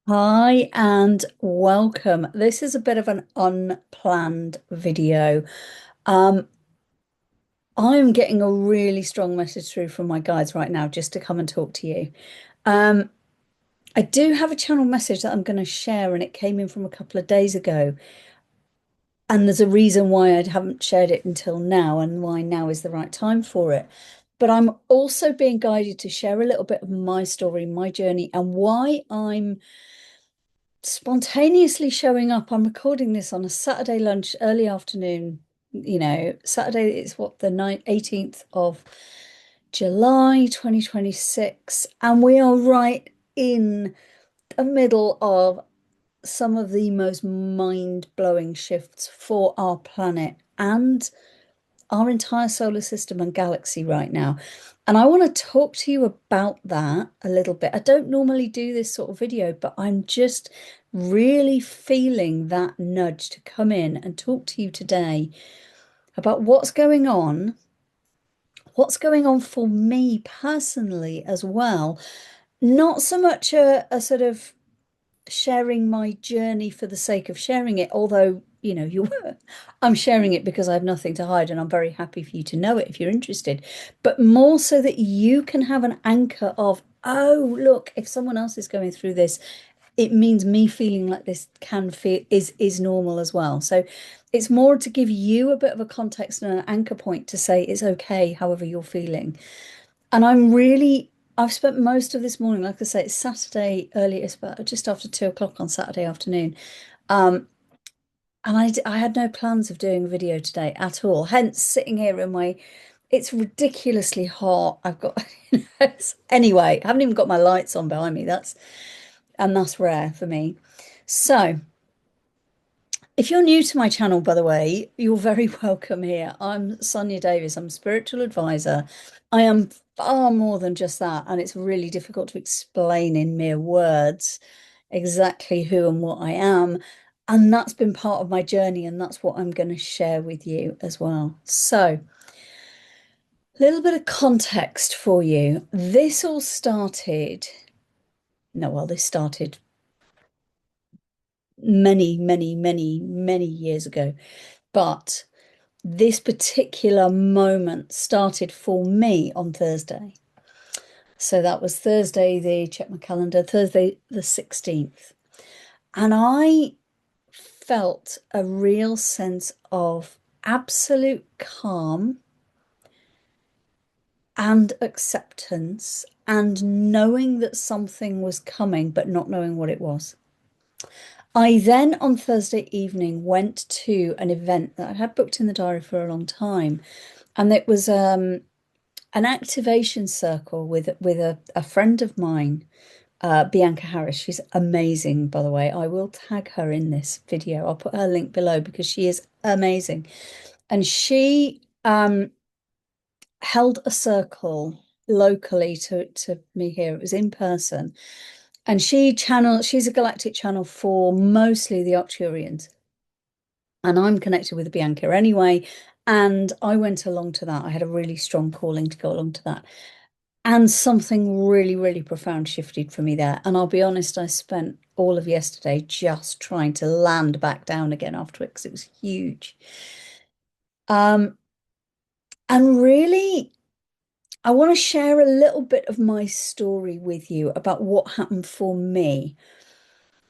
Hi and welcome. This is a bit of an unplanned video. Um, I'm getting a really strong message through from my guides right now just to come and talk to you. Um, I do have a channel message that I'm going to share, and it came in from a couple of days ago. And there's a reason why I haven't shared it until now, and why now is the right time for it. But I'm also being guided to share a little bit of my story, my journey, and why I'm spontaneously showing up. I'm recording this on a Saturday lunch, early afternoon. Saturday is what, the 18th of July 2026, and we are right in the middle of some of the most mind-blowing shifts for our planet and our entire solar system and galaxy right now. And I want to talk to you about that a little bit. I don't normally do this sort of video, but I'm just really feeling that nudge to come in and talk to you today about what's going on for me personally as well. Not so much a sort of sharing my journey for the sake of sharing it, although, I'm sharing it because I have nothing to hide and I'm very happy for you to know it if you're interested, but more so that you can have an anchor of, oh, look, if someone else is going through this, it means me feeling like this can feel is normal as well. So it's more to give you a bit of a context and an anchor point to say it's okay however you're feeling. And I've spent most of this morning, like I say, it's Saturday early, it's about just after 2 o'clock on Saturday afternoon. Um, and I had no plans of doing a video today at all. Hence, sitting here in it's ridiculously hot. I've got, anyway, I haven't even got my lights on behind me. And that's rare for me. So, if you're new to my channel, by the way, you're very welcome here. I'm Sonia Davies. I'm a spiritual advisor. I am far more than just that, and it's really difficult to explain in mere words exactly who and what I am. And that's been part of my journey, and that's what I'm going to share with you as well. So, a little bit of context for you. This all started, no, well, this started many, many, many, many years ago. But this particular moment started for me on Thursday. So that was check my calendar, Thursday the 16th. And I felt a real sense of absolute calm and acceptance and knowing that something was coming, but not knowing what it was. I then on Thursday evening went to an event that I had booked in the diary for a long time. And it was an activation circle with a friend of mine, Bianca Harris. She's amazing, by the way. I will tag her in this video. I'll put her link below because she is amazing. And she held a circle locally to me here. It was in person. And she's a galactic channel for mostly the Arcturians. And I'm connected with Bianca anyway. And I went along to that. I had a really strong calling to go along to that. And something really, really profound shifted for me there. And I'll be honest, I spent all of yesterday just trying to land back down again after it because it was huge. Um, and really, I want to share a little bit of my story with you about what happened for me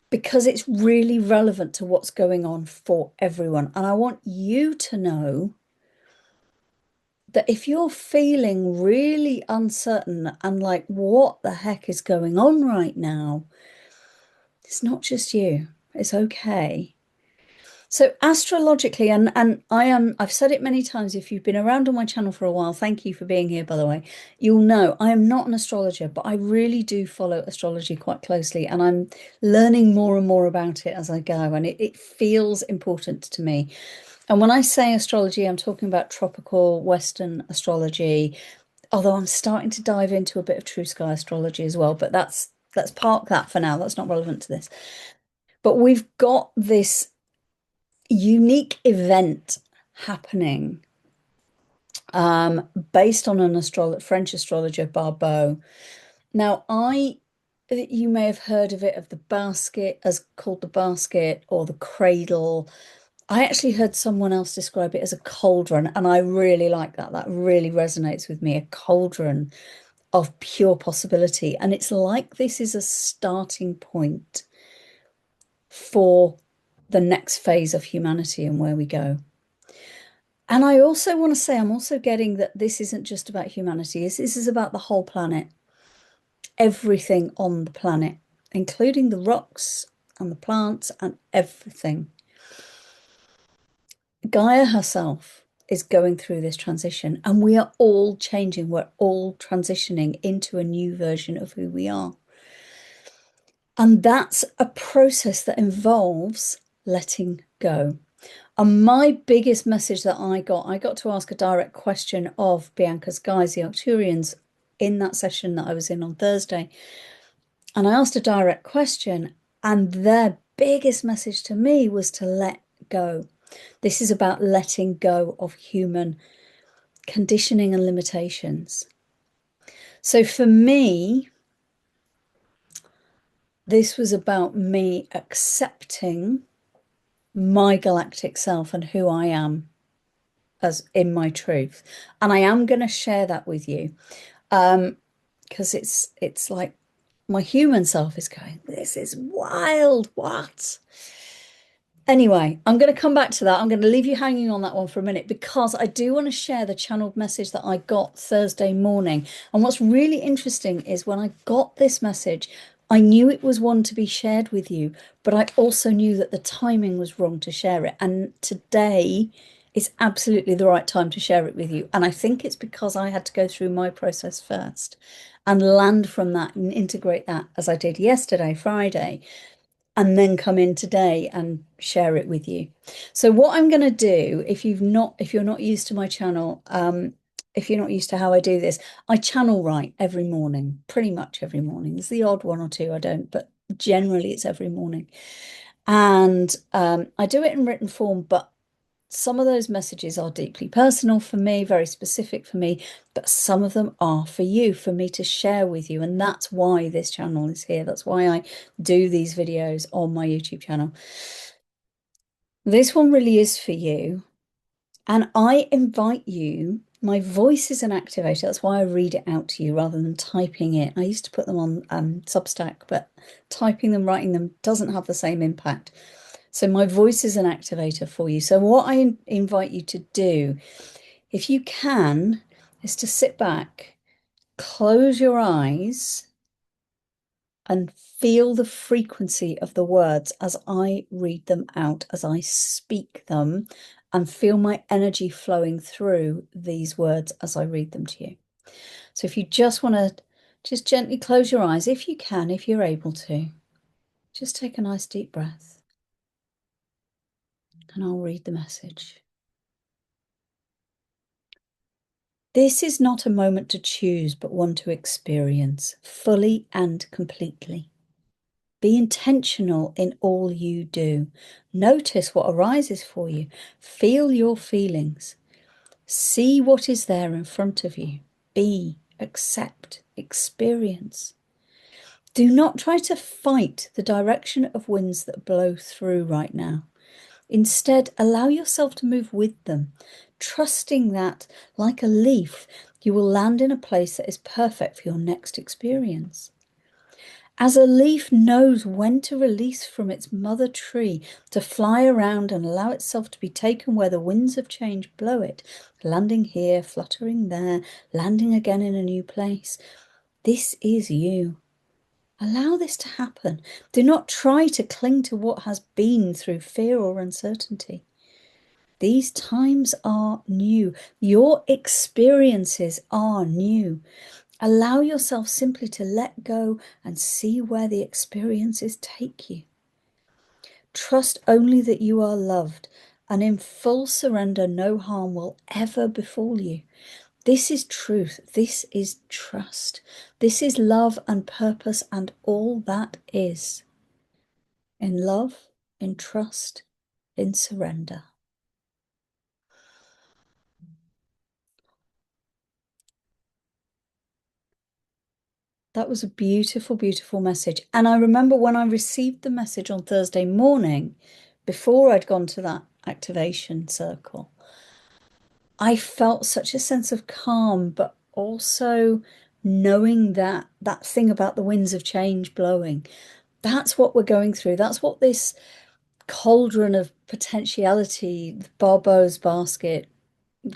because it's really relevant to what's going on for everyone. And I want you to know that if you're feeling really uncertain and like, what the heck is going on right now? It's not just you. It's okay. So astrologically, and I've said it many times, if you've been around on my channel for a while, thank you for being here, by the way. You'll know I am not an astrologer, but I really do follow astrology quite closely, and I'm learning more and more about it as I go, and it feels important to me. And when I say astrology, I'm talking about tropical Western astrology, although I'm starting to dive into a bit of true sky astrology as well, but let's park that for now. That's not relevant to this. But we've got this unique event happening based on an French astrologer, Barbeau. Now, I You may have heard of it, of the basket, as called the basket or the cradle. I actually heard someone else describe it as a cauldron, and I really like that. That really resonates with me, a cauldron of pure possibility. And it's like this is a starting point for the next phase of humanity and where we go. And I also want to say, I'm also getting that this isn't just about humanity. This is about the whole planet, everything on the planet, including the rocks and the plants and everything. Gaia herself is going through this transition, and we are all changing. We're all transitioning into a new version of who we are. And that's a process that involves letting go. And my biggest message that I got to ask a direct question of Bianca's guys, the Arcturians, in that session that I was in on Thursday. And I asked a direct question, and their biggest message to me was to let go. This is about letting go of human conditioning and limitations. So for me, this was about me accepting my galactic self and who I am as in my truth. And I am going to share that with you, because it's like my human self is going, this is wild. What? Anyway, I'm going to come back to that. I'm going to leave you hanging on that one for a minute, because I do want to share the channeled message that I got Thursday morning. And what's really interesting is when I got this message, I knew it was one to be shared with you, but I also knew that the timing was wrong to share it. And today is absolutely the right time to share it with you. And I think it's because I had to go through my process first and land from that and integrate that, as I did yesterday, Friday, and then come in today and share it with you. So what I'm going to do, if you're not used to my channel, if you're not used to how I do this, I channel write every morning, pretty much every morning. There's the odd one or two I don't, but generally it's every morning. And I do it in written form, but some of those messages are deeply personal for me, very specific for me, but some of them are for you, for me to share with you. And that's why this channel is here. That's why I do these videos on my YouTube channel. This one really is for you. And I invite you, my voice is an activator. That's why I read it out to you rather than typing it. I used to put them on Substack, but typing them, writing them doesn't have the same impact. So my voice is an activator for you. So what I invite you to do, if you can, is to sit back, close your eyes, and feel the frequency of the words as I read them out, as I speak them, and feel my energy flowing through these words as I read them to you. So if you just want to just gently close your eyes, if you can, if you're able to, just take a nice deep breath. And I'll read the message. This is not a moment to choose, but one to experience fully and completely. Be intentional in all you do. Notice what arises for you. Feel your feelings. See what is there in front of you. Be, accept, experience. Do not try to fight the direction of winds that blow through right now. Instead, allow yourself to move with them, trusting that, like a leaf, you will land in a place that is perfect for your next experience. As a leaf knows when to release from its mother tree, to fly around and allow itself to be taken where the winds of change blow it, landing here, fluttering there, landing again in a new place. This is you. Allow this to happen. Do not try to cling to what has been through fear or uncertainty. These times are new. Your experiences are new. Allow yourself simply to let go and see where the experiences take you. Trust only that you are loved, and in full surrender, no harm will ever befall you. This is truth. This is trust. This is love and purpose and all that is. In love, in trust, in surrender. That was a beautiful, beautiful message. And I remember when I received the message on Thursday morning, before I'd gone to that activation circle, I felt such a sense of calm, but also knowing that that thing about the winds of change blowing, that's what we're going through. That's what this cauldron of potentiality, Barbo's basket,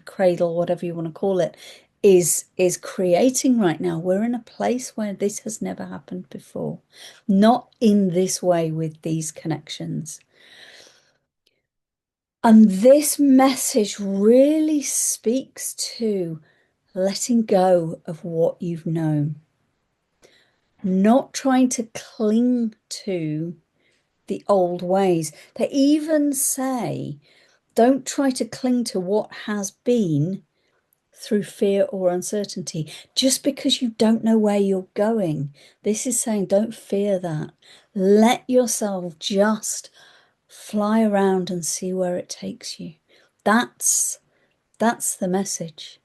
cradle, whatever you want to call it, is creating right now. We're in a place where this has never happened before, not in this way with these connections. And this message really speaks to letting go of what you've known, not trying to cling to the old ways. They even say, don't try to cling to what has been through fear or uncertainty, just because you don't know where you're going. This is saying, don't fear that. Let yourself just fly around and see where it takes you. That's the message.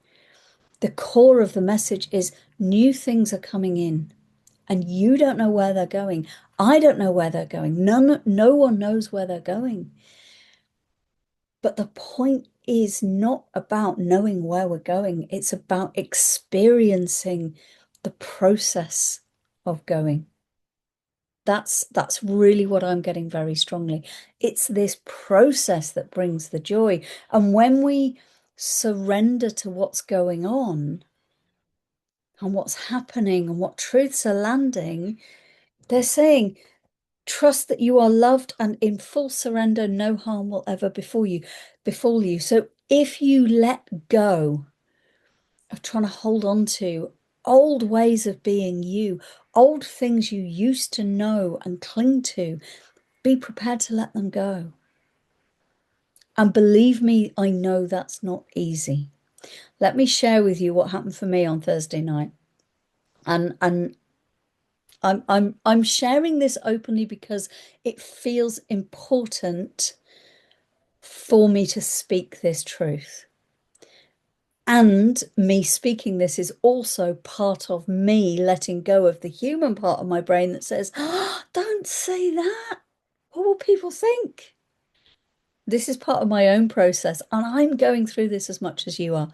The core of the message is new things are coming in and you don't know where they're going. I don't know where they're going. No one knows where they're going. But the point is not about knowing where we're going. It's about experiencing the process of going. That's really what I'm getting very strongly. It's this process that brings the joy. And when we surrender to what's going on and what's happening and what truths are landing, they're saying, trust that you are loved and in full surrender, no harm will ever befall you. So if you let go of trying to hold on to old ways of being you, old things you used to know and cling to, be prepared to let them go. And believe me, I know that's not easy. Let me share with you what happened for me on Thursday night. And I'm sharing this openly because it feels important for me to speak this truth. And me speaking this is also part of me letting go of the human part of my brain that says, oh, don't say that. What will people think? This is part of my own process, and I'm going through this as much as you are.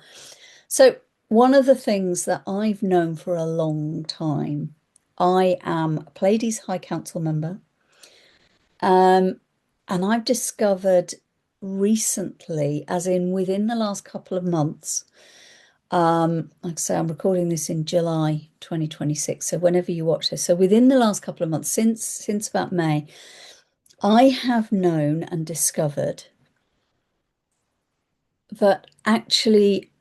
So, one of the things that I've known for a long time, I am a Pleiades High Council member. And I've discovered recently, as in within the last couple of months, like I say, I'm recording this in July 2026. So whenever you watch this, so within the last couple of months, since about May, I have known and discovered that actually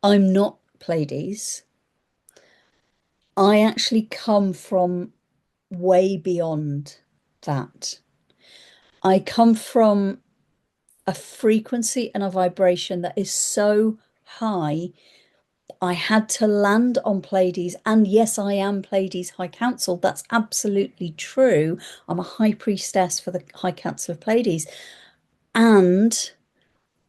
I'm not Pleiades. I actually come from way beyond that. I come from a frequency and a vibration that is so high. I had to land on Pleiades, and yes, I am Pleiades High Council. That's absolutely true. I'm a high priestess for the High Council of Pleiades, and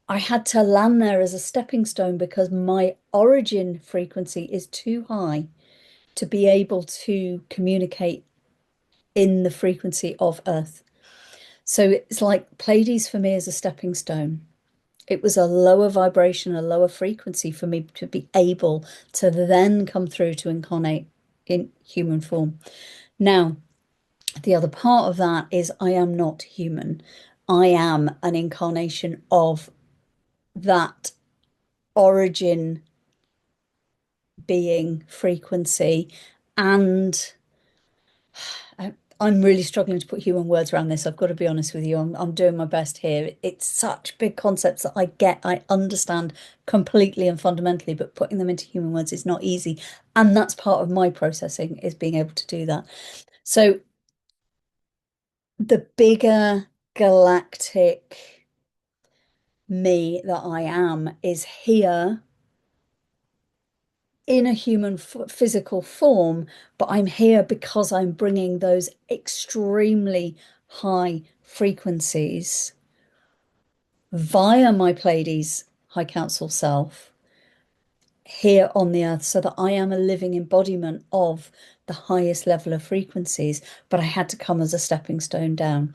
I had to land there as a stepping stone because my origin frequency is too high to be able to communicate in the frequency of Earth. So it's like Pleiades for me is a stepping stone. It was a lower vibration, a lower frequency for me to be able to then come through to incarnate in human form. Now, the other part of that is I am not human. I am an incarnation of that origin being frequency. And I'm really struggling to put human words around this. I've got to be honest with you. I'm doing my best here. It's such big concepts that I understand completely and fundamentally, but putting them into human words is not easy. And that's part of my processing, is being able to do that. So the bigger galactic me that I am is here in a human physical form, but I'm here because I'm bringing those extremely high frequencies via my Pleiades High Council self here on the earth, so that I am a living embodiment of the highest level of frequencies, but I had to come as a stepping stone down.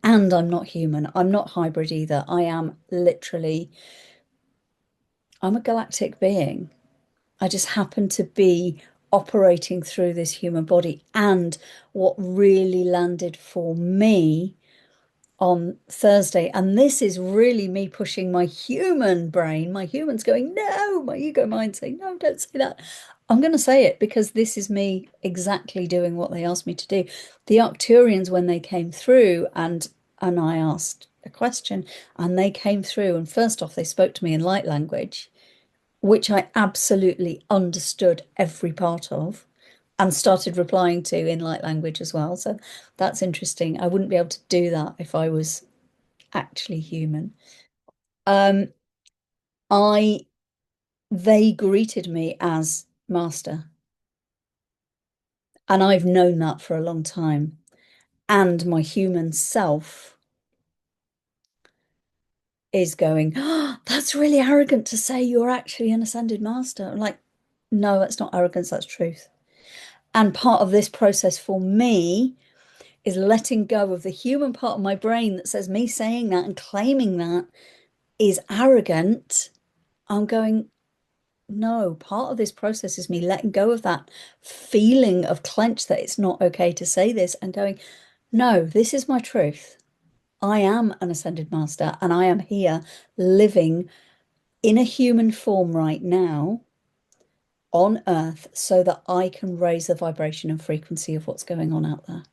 And I'm not human. I'm not hybrid either. I am literally, I'm a galactic being. I just happen to be operating through this human body. And what really landed for me on Thursday, and this is really me pushing my human brain, my human's going, no, my ego mind saying, no, don't say that. I'm going to say it because this is me exactly doing what they asked me to do. The Arcturians, when they came through, and I asked a question, and they came through, and first off, they spoke to me in light language, which I absolutely understood every part of and started replying to in light language as well. So that's interesting. I wouldn't be able to do that if I was actually human. Um, I They greeted me as master, and I've known that for a long time. And my human self is going, oh, that's really arrogant to say you're actually an ascended master. I'm like, no, that's not arrogance, that's truth. And part of this process for me is letting go of the human part of my brain that says me saying that and claiming that is arrogant. I'm going, no, part of this process is me letting go of that feeling of clench that it's not okay to say this and going, no, this is my truth. I am an ascended master and I am here living in a human form right now on earth so that I can raise the vibration and frequency of what's going on out there,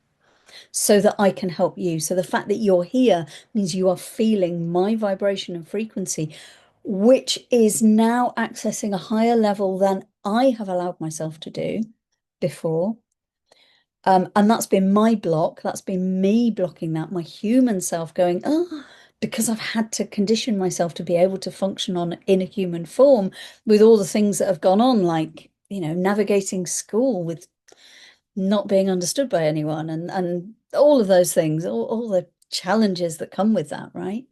so that I can help you. So the fact that you're here means you are feeling my vibration and frequency, which is now accessing a higher level than I have allowed myself to do before. And that's been my block. That's been me blocking that, my human self going, oh, because I've had to condition myself to be able to function on in a human form with all the things that have gone on, like, navigating school with not being understood by anyone and all of those things, all the challenges that come with that, right?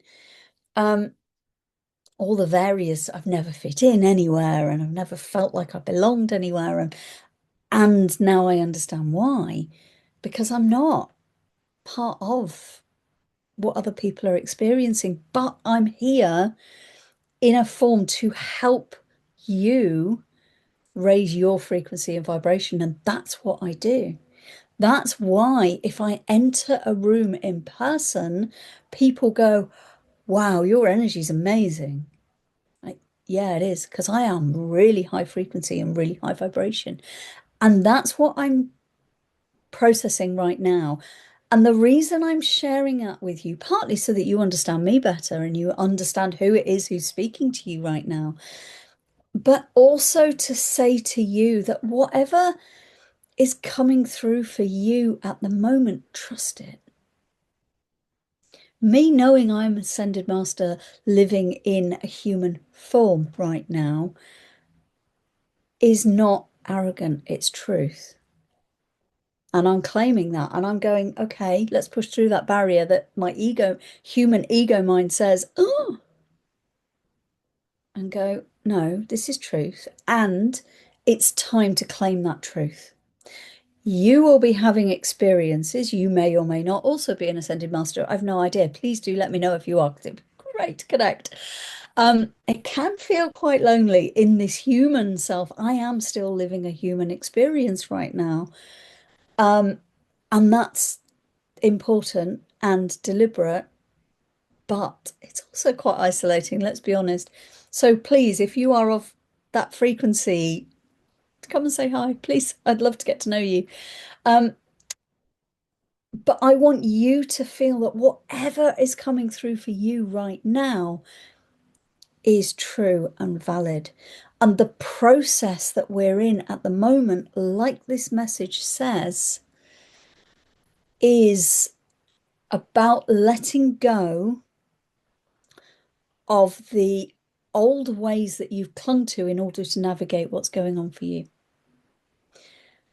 Um, all the various, I've never fit in anywhere and I've never felt like I belonged anywhere. And now I understand why, because I'm not part of what other people are experiencing, but I'm here in a form to help you raise your frequency and vibration. And that's what I do. That's why if I enter a room in person, people go, wow, your energy is amazing. Like, yeah, it is, because I am really high frequency and really high vibration. And that's what I'm processing right now. And the reason I'm sharing that with you, partly so that you understand me better and you understand who it is who's speaking to you right now, but also to say to you that whatever is coming through for you at the moment, trust it. Me knowing I'm Ascended Master living in a human form right now is not arrogant, it's truth. And I'm claiming that. And I'm going, okay, let's push through that barrier that my ego, human ego mind says, oh, and go, no, this is truth. And it's time to claim that truth. You will be having experiences. You may or may not also be an Ascended Master. I've no idea. Please do let me know if you are, because it'd be great to connect. It can feel quite lonely in this human self. I am still living a human experience right now. And that's important and deliberate, but it's also quite isolating, let's be honest. So please, if you are of that frequency, come and say hi, please. I'd love to get to know you. Um, but I want you to feel that whatever is coming through for you right now is true and valid. And the process that we're in at the moment, like this message says, is about letting go of the old ways that you've clung to in order to navigate what's going on for you.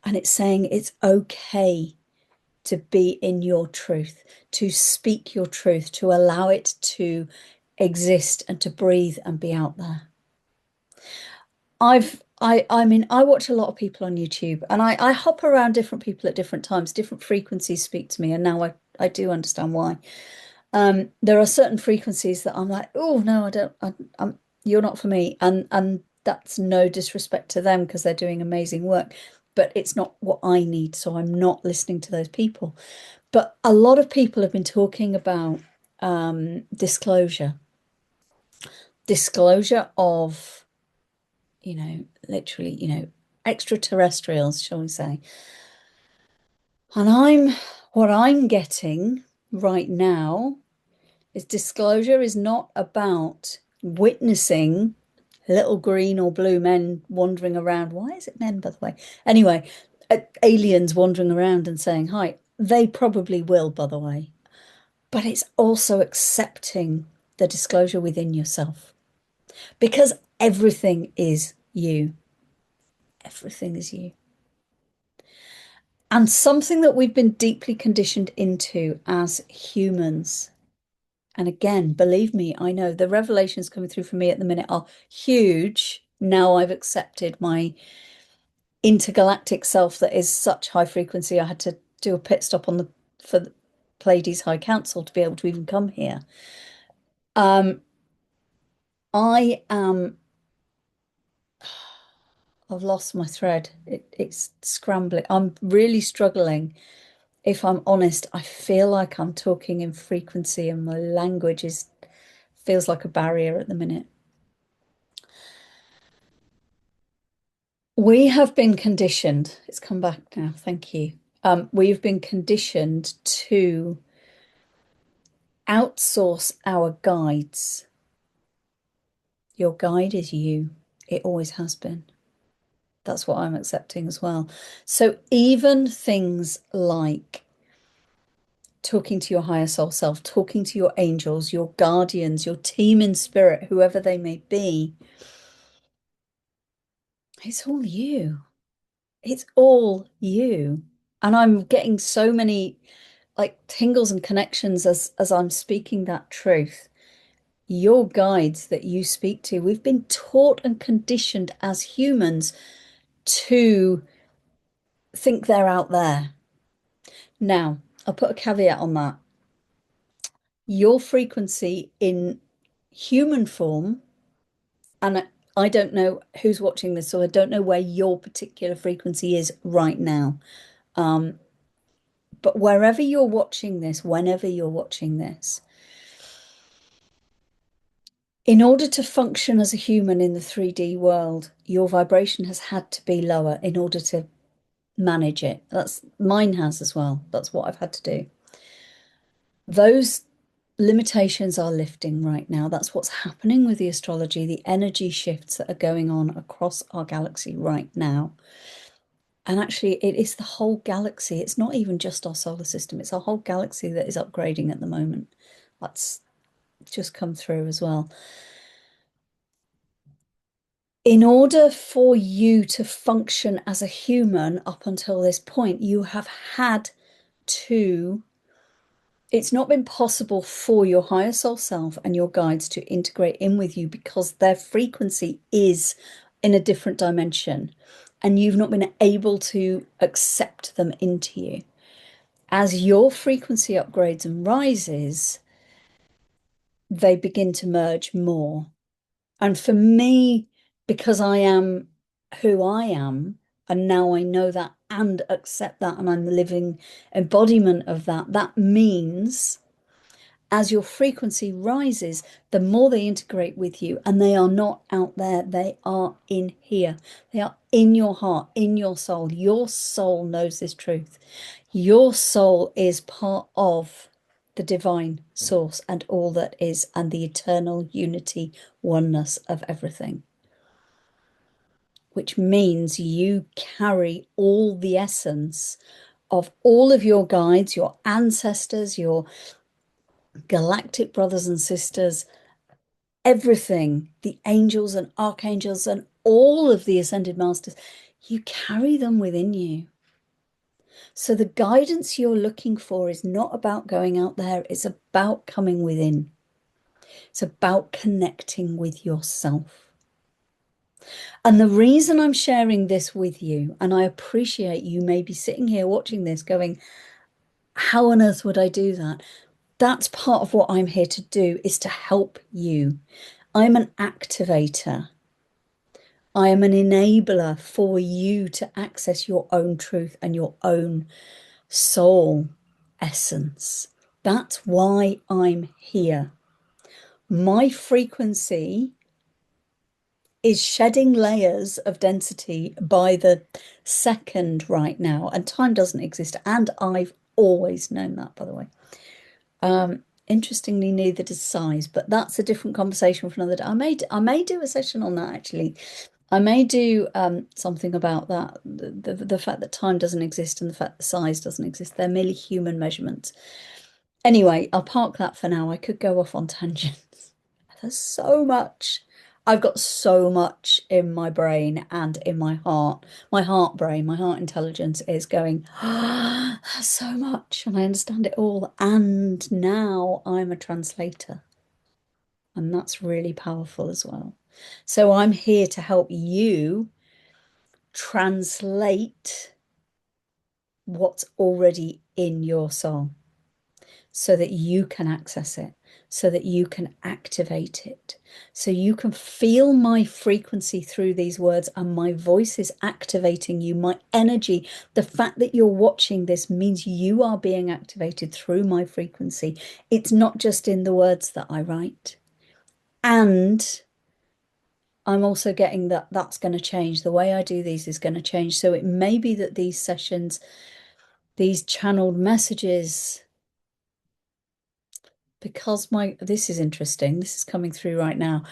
And it's saying it's okay to be in your truth, to speak your truth, to allow it to exist and to breathe and be out there. I mean, I watch a lot of people on YouTube and I hop around different people at different times. Different frequencies speak to me, and now I do understand why. There are certain frequencies that I'm like, oh no, I don't, you're not for me. And that's no disrespect to them because they're doing amazing work, but it's not what I need. So I'm not listening to those people. But a lot of people have been talking about disclosure, disclosure of, literally, extraterrestrials, shall we say. And what I'm getting right now is disclosure is not about witnessing little green or blue men wandering around. Why is it men, by the way? Anyway, aliens wandering around and saying hi. They probably will, by the way. But it's also accepting the disclosure within yourself because everything is you. Everything is you. And something that we've been deeply conditioned into as humans. And again, believe me, I know the revelations coming through for me at the minute are huge. Now I've accepted my intergalactic self that is such high frequency. I had to do a pit stop for the Pleiades High Council to be able to even come here. I am, I've lost my thread. It's scrambling. I'm really struggling. If I'm honest, I feel like I'm talking in frequency and my language feels like a barrier at the minute. We have been conditioned. It's come back now. Thank you. We've been conditioned to outsource our guides. Your guide is you. It always has been. That's what I'm accepting as well. So even things like talking to your higher soul self, talking to your angels, your guardians, your team in spirit, whoever they may be, it's all you. It's all you. And I'm getting so many like tingles and connections as I'm speaking that truth. Your guides that you speak to, we've been taught and conditioned as humans to think they're out there. Now, I'll put a caveat on that. Your frequency in human form, and I don't know who's watching this, so I don't know where your particular frequency is right now. But wherever you're watching this, whenever you're watching this, in order to function as a human in the 3D world, your vibration has had to be lower in order to manage it. Mine has as well. That's what I've had to do. Those limitations are lifting right now. That's what's happening with the astrology, the energy shifts that are going on across our galaxy right now. And actually, it is the whole galaxy. It's not even just our solar system. It's our whole galaxy that is upgrading at the moment. That's just come through as well. In order for you to function as a human up until this point, you have had to, it's not been possible for your higher soul self and your guides to integrate in with you because their frequency is in a different dimension and you've not been able to accept them into you. As your frequency upgrades and rises, they begin to merge more. And for me, because I am who I am, and now I know that and accept that, and I'm the living embodiment of that, that means as your frequency rises, the more they integrate with you, and they are not out there, they are in here. They are in your heart, in your soul. Your soul knows this truth. Your soul is part of the divine source and all that is, and the eternal unity, oneness of everything. Which means you carry all the essence of all of your guides, your ancestors, your galactic brothers and sisters, everything, the angels and archangels and all of the ascended masters, you carry them within you. So the guidance you're looking for is not about going out there, it's about coming within. It's about connecting with yourself. And the reason I'm sharing this with you, and I appreciate you may be sitting here watching this going, how on earth would I do that? That's part of what I'm here to do, is to help you. I'm an activator. I am an enabler for you to access your own truth and your own soul essence. That's why I'm here. My frequency is shedding layers of density by the second right now, and time doesn't exist. And I've always known that, by the way. Interestingly, neither does size, but that's a different conversation for another day. I may do a session on that actually. I may do something about that, the fact that time doesn't exist and the fact that size doesn't exist. They're merely human measurements. Anyway, I'll park that for now. I could go off on tangents. There's so much. I've got so much in my brain and in my heart. My heart brain, my heart intelligence is going, ah, there's so much, and I understand it all. And now I'm a translator, and that's really powerful as well. So I'm here to help you translate what's already in your soul so that you can access it, so that you can activate it, so you can feel my frequency through these words, and my voice is activating you, my energy. The fact that you're watching this means you are being activated through my frequency. It's not just in the words that I write. And I'm also getting that that's going to change. The way I do these is going to change. So it may be that these sessions, these channeled messages, because this is interesting. This is coming through right now.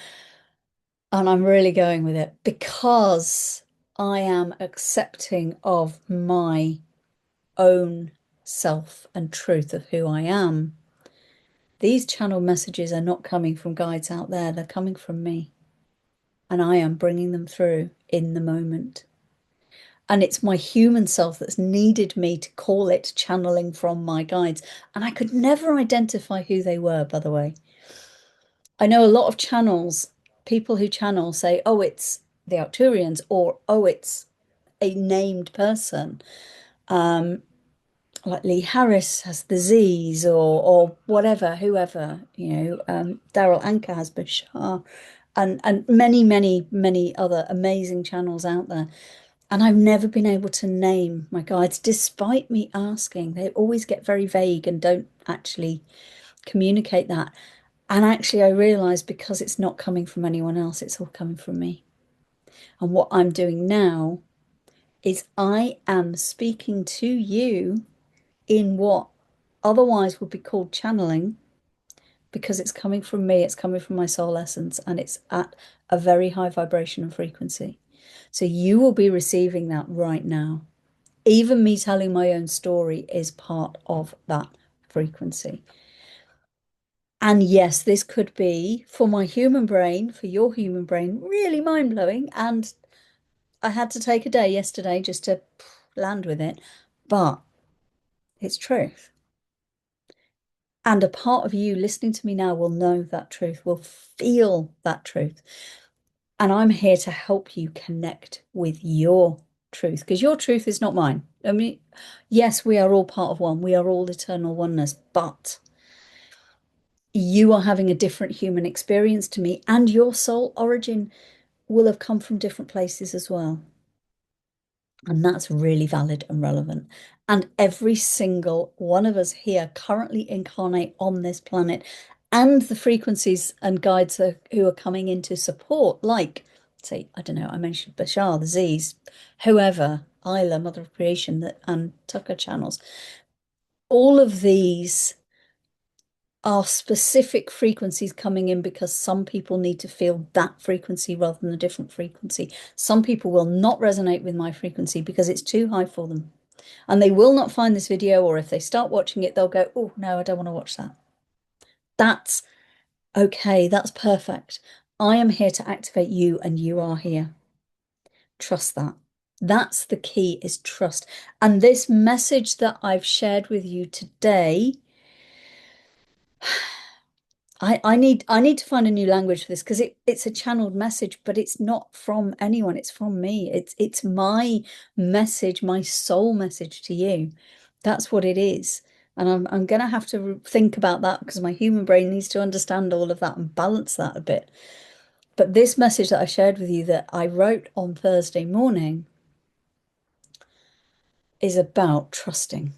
And I'm really going with it because I am accepting of my own self and truth of who I am. These channeled messages are not coming from guides out there. They're coming from me. And I am bringing them through in the moment. And it's my human self that's needed me to call it channeling from my guides. And I could never identify who they were, by the way. I know a lot of channels, people who channel say, oh, it's the Arcturians, or oh, it's a named person. Like Lee Harris has the Z's, or whatever, whoever, Daryl Anka has Bashar, and many, many, many other amazing channels out there. And I've never been able to name my guides, despite me asking. They always get very vague and don't actually communicate that. And actually, I realized because it's not coming from anyone else, it's all coming from me. And what I'm doing now is I am speaking to you in what otherwise would be called channeling, because it's coming from me, it's coming from my soul essence, and it's at a very high vibration and frequency. So you will be receiving that right now. Even me telling my own story is part of that frequency. And yes, this could be, for my human brain, for your human brain, really mind-blowing. And I had to take a day yesterday just to land with it, but it's truth. And a part of you listening to me now will know that truth, will feel that truth. And I'm here to help you connect with your truth, because your truth is not mine. I mean, yes, we are all part of one. We are all eternal oneness, but you are having a different human experience to me, and your soul origin will have come from different places as well. And that's really valid and relevant. And every single one of us here currently incarnate on this planet, and the frequencies and guides who are coming in to support, like, say, I don't know, I mentioned Bashar, the Z's, whoever, Isla, Mother of Creation, and Tucker channels. All of these are specific frequencies coming in because some people need to feel that frequency rather than a different frequency. Some people will not resonate with my frequency because it's too high for them. And they will not find this video, or if they start watching it, they'll go, oh, no, I don't want to watch that. That's okay. That's perfect. I am here to activate you, and you are here. Trust that. That's the key, is trust. And this message that I've shared with you today, I need to find a new language for this because it's a channeled message, but it's not from anyone. It's from me. It's my message, my soul message to you. That's what it is. And I'm gonna have to think about that because my human brain needs to understand all of that and balance that a bit. But this message that I shared with you that I wrote on Thursday morning is about trusting.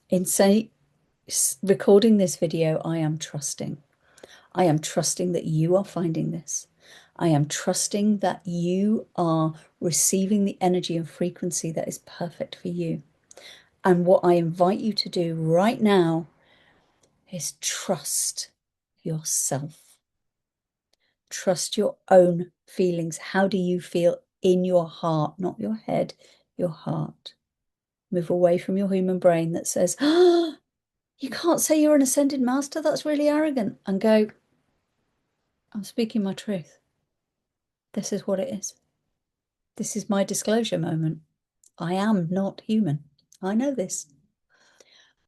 In say recording this video, I am trusting. I am trusting that you are finding this. I am trusting that you are receiving the energy and frequency that is perfect for you. And what I invite you to do right now is trust yourself. Trust your own feelings. How do you feel in your heart, not your head, your heart? Move away from your human brain that says, oh, you can't say you're an ascended master. That's really arrogant. And go, I'm speaking my truth. This is what it is. This is my disclosure moment. I am not human. I know this.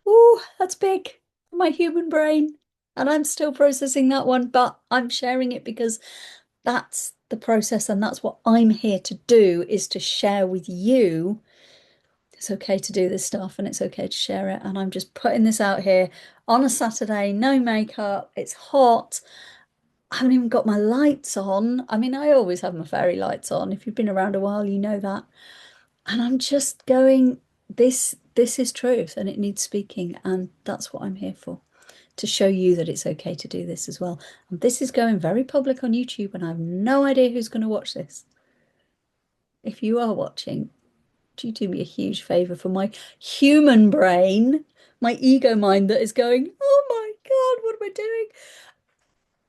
Oh, that's big. My human brain. And I'm still processing that one, but I'm sharing it because that's the process and that's what I'm here to do, is to share with you. It's okay to do this stuff and it's okay to share it. And I'm just putting this out here on a Saturday, no makeup, it's hot. I haven't even got my lights on. I mean, I always have my fairy lights on. If you've been around a while, you know that. And I'm just going, this is truth and it needs speaking. And that's what I'm here for, to show you that it's okay to do this as well. And this is going very public on YouTube and I have no idea who's going to watch this. If you are watching, do you do me a huge favor for my human brain, my ego mind that is going, oh my God, what am I doing?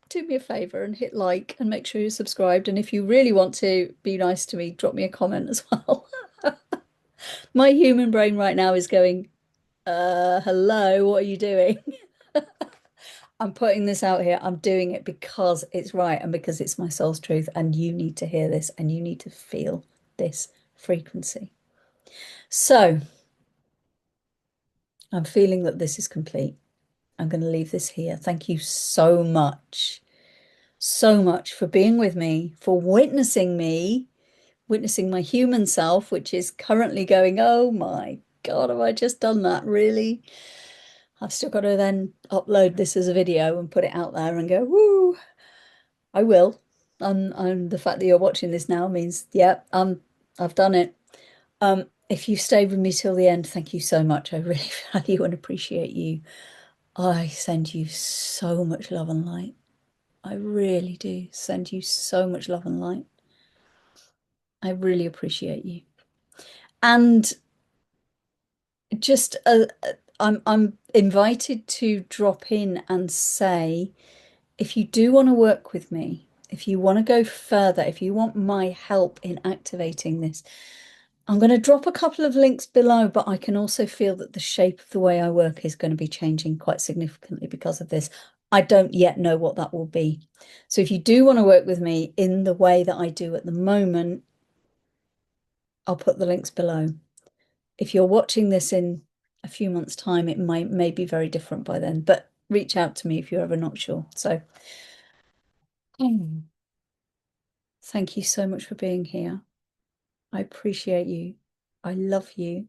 Do me a favor and hit like and make sure you're subscribed. And if you really want to be nice to me, drop me a comment as well. My human brain right now is going, hello, what are you doing? I'm putting this out here. I'm doing it because it's right and because it's my soul's truth. And you need to hear this and you need to feel this frequency. So I'm feeling that this is complete. I'm going to leave this here. Thank you so much for being with me, for witnessing me, witnessing my human self, which is currently going, oh my God, have I just done that? Really? I've still got to then upload this as a video and put it out there and go, woo, I will. And the fact that you're watching this now means, yeah, I've done it. If you stayed with me till the end, thank you so much. I really value and appreciate you. I send you so much love and light. I really do send you so much love and light. I really appreciate you. And just I'm invited to drop in and say, if you do want to work with me, if you want to go further, if you want my help in activating this, I'm going to drop a couple of links below, but I can also feel that the shape of the way I work is going to be changing quite significantly because of this. I don't yet know what that will be. So if you do want to work with me in the way that I do at the moment, I'll put the links below. If you're watching this in a few months' time, it may be very different by then, but reach out to me if you're ever not sure. So thank you so much for being here. I appreciate you. I love you.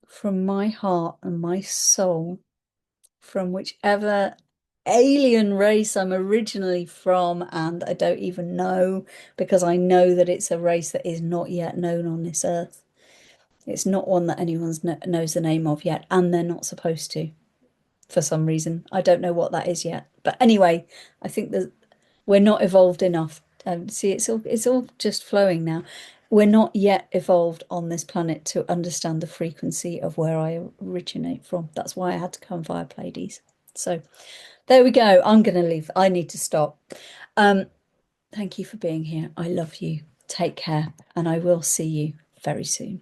From my heart and my soul, from whichever alien race I'm originally from, and I don't even know, because I know that it's a race that is not yet known on this earth. It's not one that anyone knows the name of yet, and they're not supposed to for some reason. I don't know what that is yet. But anyway, I think that we're not evolved enough. See, it's all just flowing now. We're not yet evolved on this planet to understand the frequency of where I originate from. That's why I had to come via Pleiades. So there we go. I'm going to leave. I need to stop. Thank you for being here. I love you. Take care, and I will see you very soon.